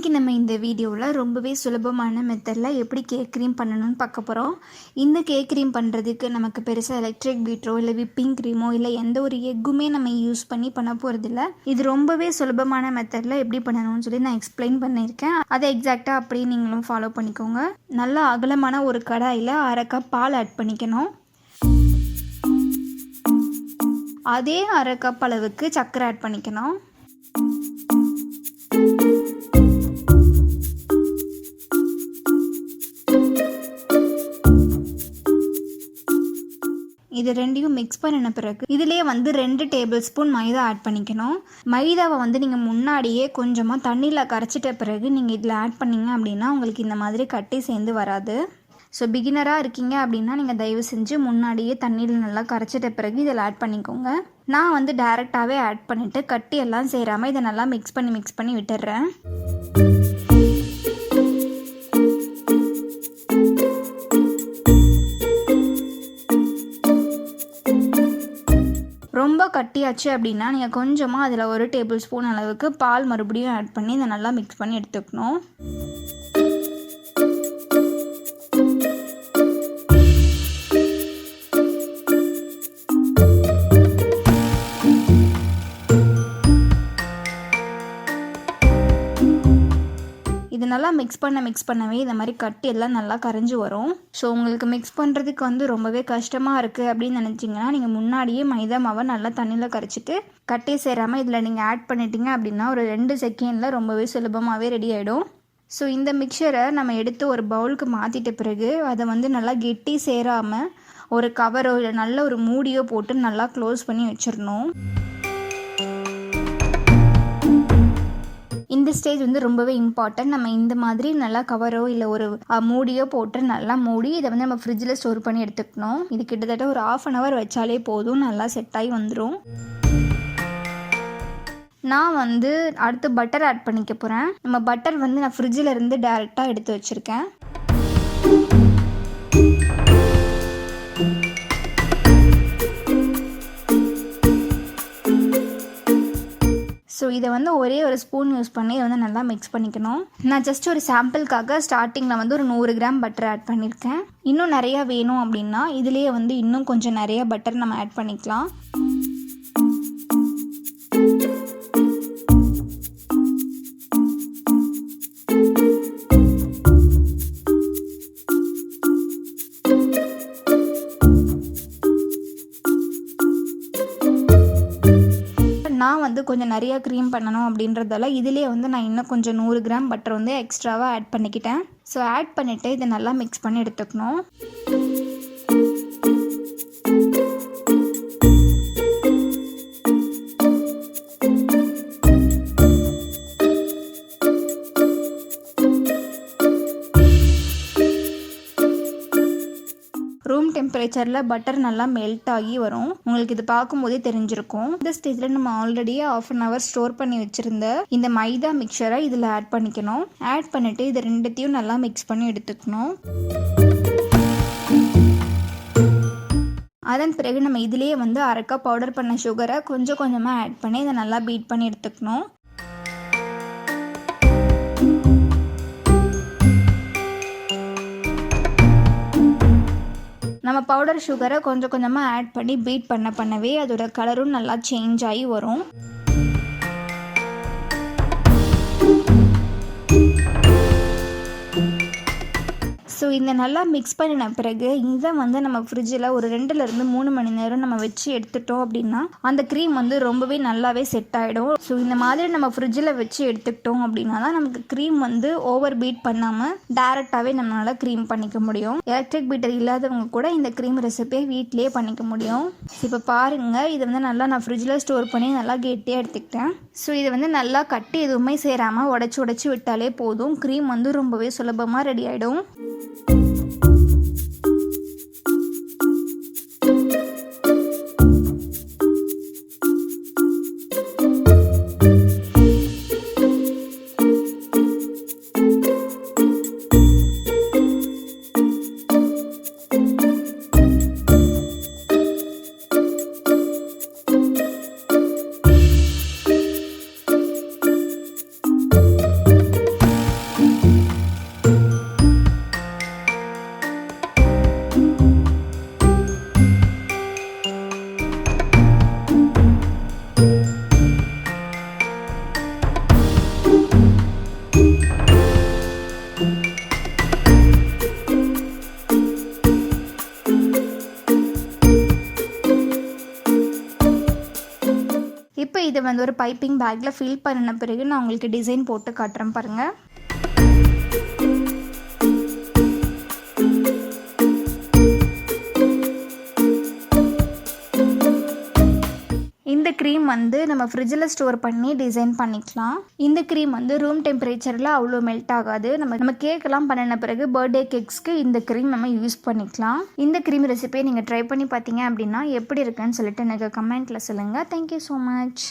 இன்றைக்கி நம்ம இந்த வீடியோவில் ரொம்பவே சுலபமான மெத்தடில் எப்படி கேக் க்ரீம் பண்ணணும்னு பார்க்க போகிறோம். இந்த கேக் க்ரீம் பண்ணுறதுக்கு நமக்கு பெருசாக எலக்ட்ரிக் பீட்டரோ இல்லை விப்பிங் க்ரீமோ இல்லை எந்த ஒரு எக்குமே நம்ம யூஸ் பண்ண போகிறதில்ல. இது ரொம்பவே சுலபமான மெத்தடில் எப்படி பண்ணணும்னு சொல்லி நான் எக்ஸ்பிளைன் பண்ணியிருக்கேன். அதை எக்ஸாக்டாக அப்படியே நீங்களும் ஃபாலோ பண்ணிக்கோங்க. நல்லா அகலமான ஒரு கடாயில் 1/2 கப் பால் ஆட் பண்ணிக்கணும். அதே 1/2 கப் அளவுக்கு சர்க்கரை ஆட் பண்ணிக்கணும். இது ரெண்டையும் மிக்ஸ் பண்ணின பிறகு இதிலே 2 டேபிள் ஸ்பூன் மைதா ஆட் பண்ணிக்கணும். மைதாவை நீங்கள் முன்னாடியே கொஞ்சமாக தண்ணியில் கரைச்சிட்ட பிறகு நீங்கள் இதில் ஆட் பண்ணிங்க அப்படின்னா உங்களுக்கு இந்த மாதிரி கட்டி சேர்ந்து வராது. ஸோ பிகினராக இருக்கீங்க அப்படின்னா நீங்கள் தயவு செஞ்சு முன்னாடியே தண்ணியில் நல்லா கரைச்சிட்ட பிறகு இதில் ஆட் பண்ணிக்கோங்க. நான் டைரெக்டாகவே ஆட் பண்ணிவிட்டு கட்டி எல்லாம் சேராமல் இதை நல்லா மிக்ஸ் பண்ணி விட்டுடுறேன். ரொம்ப கட்டியாச்சு அப்படின்னா நீங்கள் கொஞ்சமாக அதில் 1 டேபிள் ஸ்பூன் அளவுக்கு பால் மறுபடியும் ஆட் பண்ணி இதை நல்லா மிக்ஸ் பண்ணி எடுத்துக்கணும். இது நல்லா மிக்ஸ் பண்ணவே இந்த மாதிரி கட்டி எல்லாம் நல்லா கரைஞ்சி வரும். ஸோ உங்களுக்கு மிக்ஸ் பண்ணுறதுக்கு ரொம்பவே கஷ்டமாக இருக்குது அப்படின்னு நினச்சிங்கன்னா நீங்கள் முன்னாடியே மைதா மாவை நல்லா தண்ணியில் கரைச்சிட்டு கட்டி சேராமல் இதில் நீங்கள் ஆட் பண்ணிட்டீங்க அப்படின்னா ஒரு 2 செகண்டில் ரொம்பவே சுலபமாகவே ரெடி ஆகிடும். ஸோ இந்த மிக்சரை நம்ம எடுத்து ஒரு பவுலுக்கு மாற்றிட்ட பிறகு அதை நல்லா கெட்டி சேராமல் ஒரு கவரோ இல்லை நல்ல ஒரு மூடியோ போட்டு நல்லா க்ளோஸ் பண்ணி வச்சிடணும். இந்த ஸ்டேஜ் ரொம்பவே இம்பார்ட்டன்ட். நம்ம இந்த மாதிரி நல்லா கவரோ இல்லை ஒரு மூடியோ போட்டு நல்லா மூடி இதை நம்ம ஃப்ரிட்ஜில் ஸ்டோர் பண்ணி எடுத்துக்கணும். இது கிட்டத்தட்ட ஒரு 1/2 hour வச்சாலே போதும், நல்லா செட் ஆகி வந்துடும். நான் அடுத்து பட்டர் ஆட் பண்ணிக்க போகிறேன். நம்ம பட்டர் நான் ஃப்ரிட்ஜில் இருந்து டைரெக்டாக எடுத்து வச்சுருக்கேன். ஸோ இதை ஒரே ஒரு ஸ்பூன் யூஸ் பண்ணி நல்லா மிக்ஸ் பண்ணிக்கணும். நான் ஜஸ்ட் ஒரு சாம்பிளுக்காக ஸ்டார்டிங்கில் ஒரு 100 கிராம் பட்டர் ஆட் பண்ணியிருக்கேன். இன்னும் நிறையா வேணும் அப்படின்னா இதுலேயே இன்னும் கொஞ்சம் நிறைய பட்டர் நம்ம ஆட் பண்ணிக்கலாம். நான் கொஞ்சம் நிறையா க்ரீம் பண்ணணும் அப்படின்றதால இதிலே நான் இன்னும் கொஞ்சம் 100 கிராம் பட்டர் எக்ஸ்ட்ராவாக ஆட் பண்ணிக்கிட்டேன். ஸோ ஆட் பண்ணிவிட்டு இதை நல்லா மிக்ஸ் பண்ணி எடுத்துக்கணும். ரூம் டெம்பரேச்சரில் பட்டர் நல்லா மெல்ட் ஆகி வரும். உங்களுக்கு இது பார்க்கும்போதே தெரிஞ்சிருக்கும். இந்த ஸ்டேஜில் நம்ம ஆல்ரெடியே 1/2 hour ஸ்டோர் பண்ணி வச்சுருந்த இந்த மைதா மிக்சரை இதில் ஆட் பண்ணிக்கணும். ஆட் பண்ணிவிட்டு இது ரெண்டுத்தையும் நல்லா மிக்ஸ் பண்ணி எடுத்துக்கணும். அதன் பிறகு நம்ம இதிலேயே 1/2 கப் பவுடர் பண்ண சுகரை கொஞ்சம் கொஞ்சமாக ஆட் பண்ணி இதை நல்லா பீட் பண்ணி எடுத்துக்கணும். நம்ம பவுடர் சுகரை கொஞ்சம் கொஞ்சமாக ஆட் பண்ணி பீட் பண்ணவே அதோட கலரும் நல்லா சேஞ்ச் ஆகி வரும். ஸோ இந்த நல்லா மிக்ஸ் பண்ணின பிறகு இதை நம்ம ஃப்ரிட்ஜில் ஒரு 2 to 3 மணி நேரம் நம்ம வச்சு எடுத்துட்டோம் அப்படின்னா அந்த க்ரீம் ரொம்பவே நல்லாவே செட் ஆகிடும். ஸோ இந்த மாதிரி நம்ம ஃப்ரிட்ஜில் வச்சு எடுத்துக்கிட்டோம் அப்படின்னா தான் நமக்கு க்ரீம் ஓவர் பீட் பண்ணாமல் டேரெக்டாகவே நம்மளால் க்ரீம் பண்ணிக்க முடியும். எலக்ட்ரிக் பீட்டர் இல்லாதவங்க கூட இந்த க்ரீம் ரெசிபியை வீட்டிலேயே பண்ணிக்க முடியும். இப்போ பாருங்கள், இதை நல்லா நான் ஃப்ரிட்ஜில் ஸ்டோர் பண்ணி நல்லா கெட்டியாக எடுத்துக்கிட்டேன். ஸோ இது நல்லா கட்டி எதுவுமே சேராமல் உடச்சி விட்டாலே போதும். க்ரீம் ரொம்பவே சுலபமாக ரெடி ஆகிடும். இப்போ இதை வந்து ஒரு பைப்பிங் பேக்கில் ஃபில் பண்ணின பிறகு நான் உங்களுக்கு டிசைன் போட்டு காட்டுறேன் பாருங்கள். இந்த க்ரீம் வந்து நம்ம ஃப்ரிட்ஜில் ஸ்டோர் பண்ணி டிசைன் பண்ணிக்கலாம். இந்த க்ரீம் வந்து ரூம் டெம்பரேச்சரில் அவ்வளோ மெல்ட் ஆகாது. நம்ம கேக்கெல்லாம் பண்ணின பிறகு பர்த்டே கேக்ஸ்க்கு இந்த க்ரீம் நம்ம யூஸ் பண்ணிக்கலாம். இந்த க்ரீம் ரெசிபியை நீங்கள் ட்ரை பண்ணி பார்த்தீங்க அப்படின்னா எப்படி இருக்குன்னு சொல்லிட்டு எனக்கு கமெண்ட்டில் சொல்லுங்கள். Thank you so much.